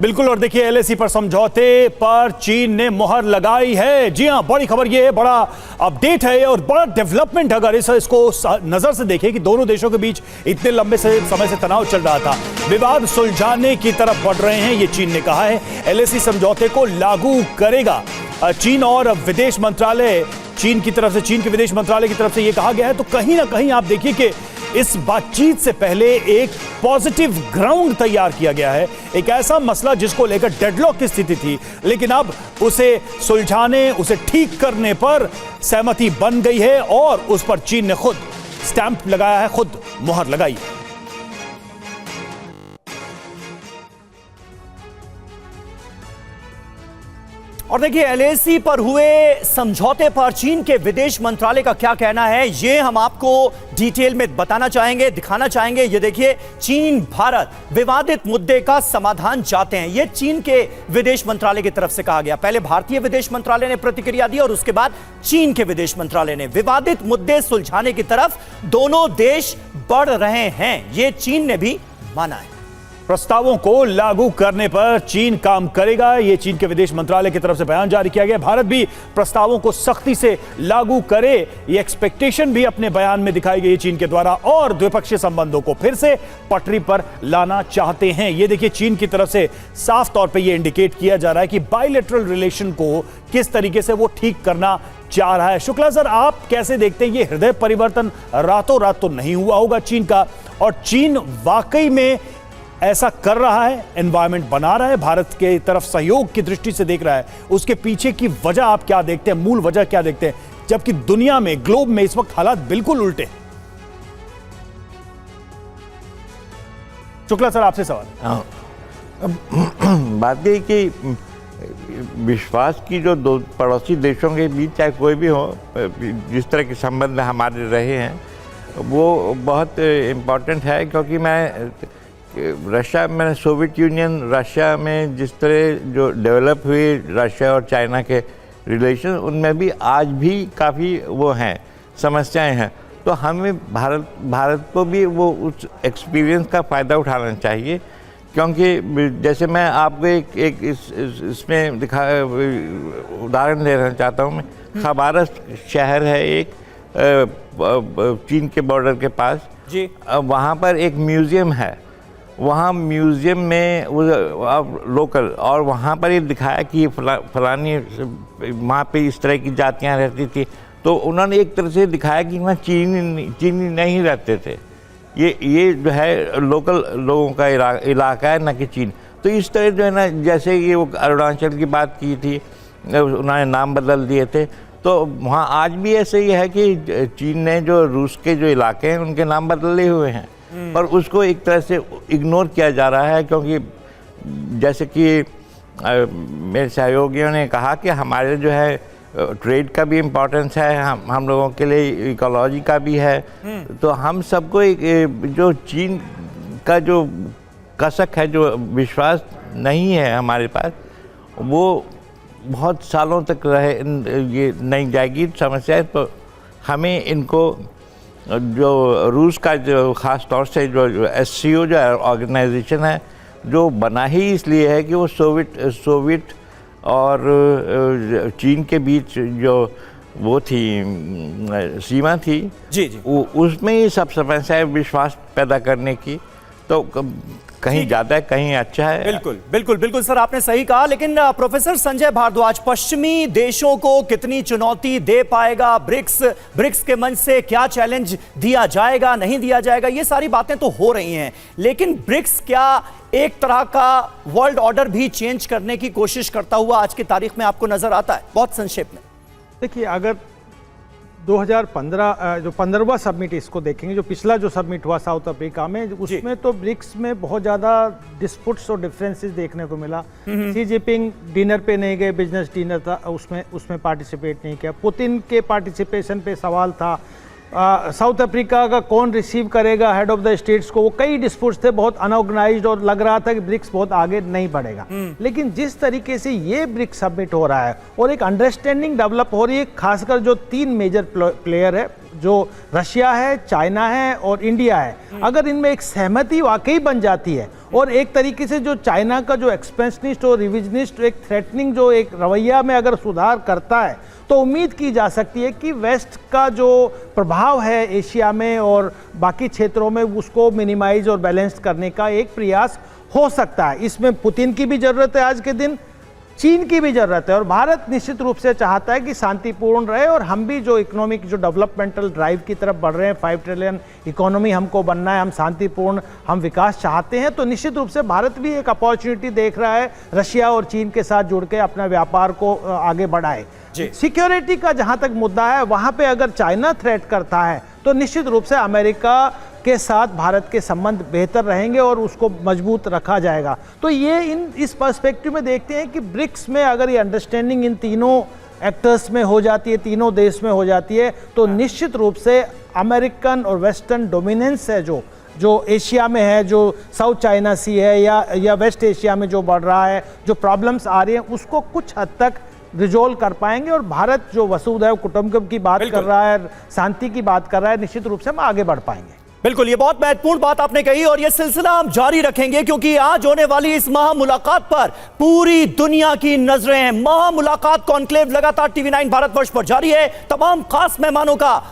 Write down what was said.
बिल्कुल। और देखिए एलएसी पर समझौते पर चीन ने मुहर लगाई है। जी हां, बड़ी खबर ये है, बड़ा अपडेट है और बड़ा डेवलपमेंट। अगर इसको नजर से देखें कि दोनों देशों के बीच इतने लंबे समय से तनाव चल रहा था, विवाद सुलझाने की तरफ बढ़ रहे हैं, ये चीन ने कहा है। एलएसी समझौते को लागू करेगा चीन और विदेश मंत्रालय, चीन की तरफ से, चीन के विदेश मंत्रालय की तरफ से यह कहा गया है। तो कहीं ना कहीं आप देखिए कि इस बातचीत से पहले एक पॉजिटिव ग्राउंड तैयार किया गया है। एक ऐसा मसला जिसको लेकर डेडलॉक की स्थिति थी, लेकिन अब उसे सुलझाने, उसे ठीक करने पर सहमति बन गई है और उस पर चीन ने खुद स्टैंप लगाया है, खुद मुहर लगाई है। और देखिए एलएसी पर हुए समझौते पर चीन के विदेश मंत्रालय का क्या कहना है, ये हम आपको डिटेल में बताना चाहेंगे, दिखाना चाहेंगे। ये देखिए, चीन भारत विवादित मुद्दे का समाधान चाहते हैं, ये चीन के विदेश मंत्रालय की तरफ से कहा गया। पहले भारतीय विदेश मंत्रालय ने प्रतिक्रिया दी और उसके बाद चीन के विदेश मंत्रालय ने। विवादित मुद्दे सुलझाने की तरफ दोनों देश बढ़ रहे हैं, ये चीन ने भी माना है। प्रस्तावों को लागू करने पर चीन काम करेगा, यह चीन के विदेश मंत्रालय की तरफ से बयान जारी किया गया। भारत भी प्रस्तावों को सख्ती से लागू करे, यह एक्सपेक्टेशन भी अपने बयान में दिखाई गई चीन के द्वारा, और द्विपक्षीय संबंधों को फिर से पटरी पर लाना चाहते हैं। यह देखिए, चीन की तरफ से साफ तौर पर यह इंडिकेट किया जा रहा है कि बायलैटरल रिलेशन को किस तरीके से वो ठीक करना चाह रहा है। शुक्ला सर, आप कैसे देखते हैं, ये हृदय परिवर्तन रातों रात तो नहीं हुआ होगा चीन का, और चीन वाकई में ऐसा कर रहा है, एनवायरनमेंट बना रहा है, भारत के तरफ सहयोग की दृष्टि से देख रहा है, उसके पीछे की वजह आप क्या देखते हैं, मूल वजह क्या देखते हैं, जबकि दुनिया में, ग्लोब में इस वक्त हालात बिल्कुल उल्टे हैं? शुक्ला सर, आपसे सवाल। बात यह कि विश्वास की जो दो पड़ोसी देशों के बीच चाहे कोई भी हो, जिस तरह के संबंध हमारे रहे हैं, वो बहुत इम्पोर्टेंट है। क्योंकि रशिया, मैंने सोवियत यूनियन, रशिया में जिस तरह जो डेवलप हुई रशिया और चाइना के रिलेशन, उनमें भी आज भी काफ़ी वो हैं, समस्याएं हैं। तो हमें भारत को भी वो उस एक्सपीरियंस का फ़ायदा उठाना चाहिए। क्योंकि जैसे मैं आपको एक इसमें उदाहरण देना चाहता हूँ। मैं खबारस शहर है एक, चीन के बॉर्डर के पास जी, वहाँ पर एक म्यूज़ियम है। वहाँ म्यूज़ियम में लोकल, और वहाँ पर ये दिखाया कि फलानी वहाँ पे इस तरह की जातियाँ रहती थी। तो उन्होंने एक तरह से दिखाया कि वहाँ चीनी नहीं रहते थे, ये जो है लोकल लोगों का इलाका है, न कि चीन। तो इस तरह जो है ना, जैसे ये वो अरुणाचल की बात की थी, उन्होंने नाम बदल दिए थे। तो वहाँ आज भी ऐसे ही है कि चीन ने जो रूस के जो इलाके हैं उनके नाम बदले हुए हैं, पर उसको एक तरह से इग्नोर किया जा रहा है। क्योंकि जैसे कि मेरे सहयोगियों ने कहा कि हमारे जो है ट्रेड का भी इम्पोर्टेंस है, हम लोगों के लिए इकोलॉजी का भी है। तो हम सबको जो चीन का जो कसक है, जो विश्वास नहीं है हमारे पास, वो बहुत सालों तक ये नहीं जाएगी समस्या। तो हमें इनको, जो रूस का जो ख़ास तौर से जो SCO जो ऑर्गेनाइजेशन है, जो बना ही इसलिए है कि वो सोवियत और चीन के बीच जो वो थी सीमा थी जी, उसमें ही सब समस्या विश्वास पैदा करने की। तो कहीं ज़्यादा है, कहीं अच्छा है। बिल्कुल बिल्कुल बिल्कुल सर, आपने सही कहा। लेकिन प्रोफेसर संजय भारद्वाज, पश्चिमी देशों को कितनी चुनौती दे पाएगा ब्रिक्स के मंच से? क्या चैलेंज दिया जाएगा, नहीं दिया जाएगा? ये सारी बातें तो हो रही हैं, लेकिन ब्रिक्स क्या एक तरह का वर्ल्ड ऑर्डर भी चेंज करने की कोशिश करता हुआ आज की तारीख में आपको नजर आता है? बहुत संक्षेप में देखिए, अगर 2015 जो 15वां समिट इसको देखेंगे, जो पिछला जो समिट हुआ साउथ अफ्रीका में, उसमें तो ब्रिक्स में बहुत ज़्यादा डिस्प्यूट्स और डिफरेंसेस देखने को मिला। शी जिनपिंग डिनर पे नहीं गए, बिजनेस डिनर था, उसमें पार्टिसिपेट नहीं किया। पुतिन के पार्टिसिपेशन पे सवाल था। साउथ अफ्रीका का कौन रिसीव करेगा हेड ऑफ द स्टेट्स को, वो कई डिस्प्यूट्स थे, बहुत अनऑर्गेनाइज्ड, और लग रहा था कि ब्रिक्स बहुत आगे नहीं बढ़ेगा। लेकिन जिस तरीके से ये ब्रिक्स समिट हो रहा है और एक अंडरस्टैंडिंग डेवलप हो रही है, खासकर जो 3 मेजर प्लेयर है, जो रशिया है, चाइना है और इंडिया है, अगर इनमें एक सहमति वाकई बन जाती है और एक तरीके से जो चाइना का जो एक्सपेंशनिस्ट और रिविजनिस्ट एक थ्रेटनिंग जो एक रवैया में अगर सुधार करता है, तो उम्मीद की जा सकती है कि वेस्ट का जो प्रभाव है एशिया में और बाकी क्षेत्रों में उसको मिनिमाइज और बैलेंस करने का एक प्रयास हो सकता है। इसमें पुतिन की भी जरूरत है आज के दिन, चीन की भी जरूरत है, और भारत निश्चित रूप से चाहता है कि शांतिपूर्ण रहे और हम भी जो इकोनॉमिक जो डेवलपमेंटल ड्राइव की तरफ बढ़ रहे हैं, 5 ट्रिलियन इकोनॉमी हमको बनना है, हम शांतिपूर्ण हम विकास चाहते हैं, तो निश्चित रूप से भारत भी एक अपॉर्चुनिटी देख रहा है रशिया और चीन के साथ जुड़ के अपना व्यापार को आगे बढ़ाए। सिक्योरिटी का जहां तक मुद्दा है, वहां पे अगर चाइना थ्रेट करता है तो निश्चित रूप से अमेरिका के साथ भारत के संबंध बेहतर रहेंगे और उसको मजबूत रखा जाएगा। तो ये इस पर्सपेक्टिव में देखते हैं कि ब्रिक्स में अगर ये अंडरस्टैंडिंग इन तीनों एक्टर्स में हो जाती है, तीनों देश में हो जाती है, तो निश्चित रूप से अमेरिकन और वेस्टर्न डोमिनेंस है जो एशिया में है, जो साउथ चाइना सी है या वेस्ट एशिया में जो बढ़ रहा है, जो प्रॉब्लम्स आ रही हैं, उसको कुछ हद तक रिजोल्व कर पाएंगे और भारत जो वसुधैव कुटुंबकम की बात कर रहा है, शांति की बात कर रहा है, निश्चित रूप से हम आगे बढ़ पाएंगे। बिल्कुल, ये बहुत महत्वपूर्ण बात आपने कही और ये सिलसिला हम जारी रखेंगे क्योंकि आज होने वाली इस महामुलाकात पर पूरी दुनिया की नजरें हैं। महामुलाकात कॉन्क्लेव लगातार टीवी 9 भारतवर्ष पर जारी है। तमाम खास मेहमानों का